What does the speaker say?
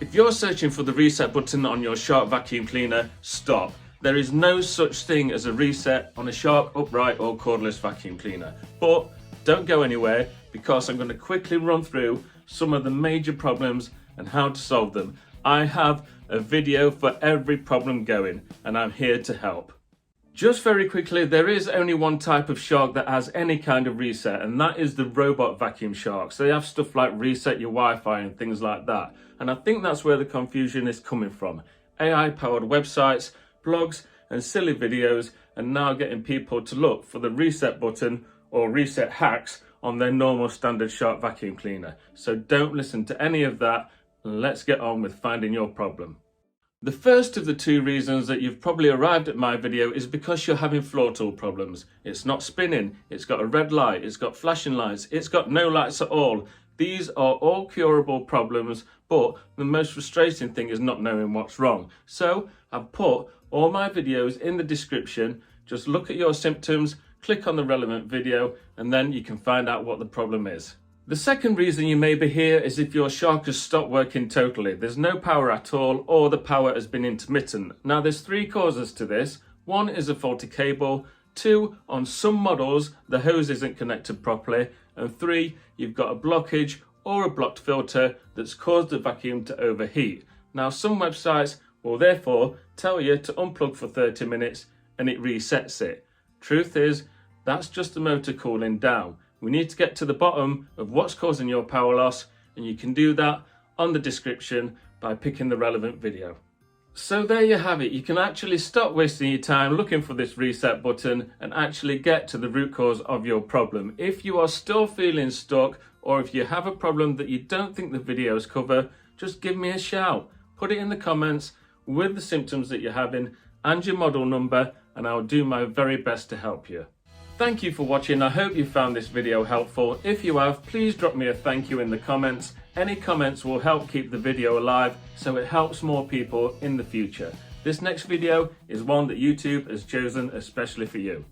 If you're searching for the reset button on your Shark vacuum cleaner, stop. There is no such thing as a reset on a Shark upright or cordless vacuum cleaner. But don't go anywhere, because I'm going to quickly run through some of the major problems and how to solve them. I have a video for every problem going, and I'm here to help. Just very quickly, there is only one type of Shark that has any kind of reset, and that is the robot vacuum Sharks. They have stuff like reset your Wi-Fi and things like that. And I think that's where the confusion is coming from. AI-powered websites, blogs and silly videos are now getting people to look for the reset button or reset hacks on their normal standard Shark vacuum cleaner. So don't listen to any of that, and let's get on with finding your problem. The first of the two reasons that you've probably arrived at my video is because you're having floor tool problems. It's not spinning, it's got a red light, it's got flashing lights, it's got no lights at all. These are all curable problems, but the most frustrating thing is not knowing what's wrong. So I've put all my videos in the description. Just look at your symptoms, click on the relevant video, and then you can find out what the problem is. The second reason you may be here is if your Shark has stopped working totally. There's no power at all, or the power has been intermittent. Now there's three causes to this. One is a faulty cable. Two, on some models, the hose isn't connected properly. And three, you've got a blockage or a blocked filter that's caused the vacuum to overheat. Now some websites will therefore tell you to unplug for 30 minutes and it resets it. Truth is, that's just the motor cooling down. We need to get to the bottom of what's causing your power loss, and you can do that on the description by picking the relevant video. So there you have it. You can actually stop wasting your time looking for this reset button and actually get to the root cause of your problem. If you are still feeling stuck, or if you have a problem that you don't think the videos cover, just give me a shout. Put it in the comments with the symptoms that you're having and your model number, and I'll do my very best to help you. Thank you for watching. I hope you found this video helpful. If you have, please drop me a thank you in the comments. Any comments will help keep the video alive, so it helps more people in the future. This next video is one that YouTube has chosen especially for you.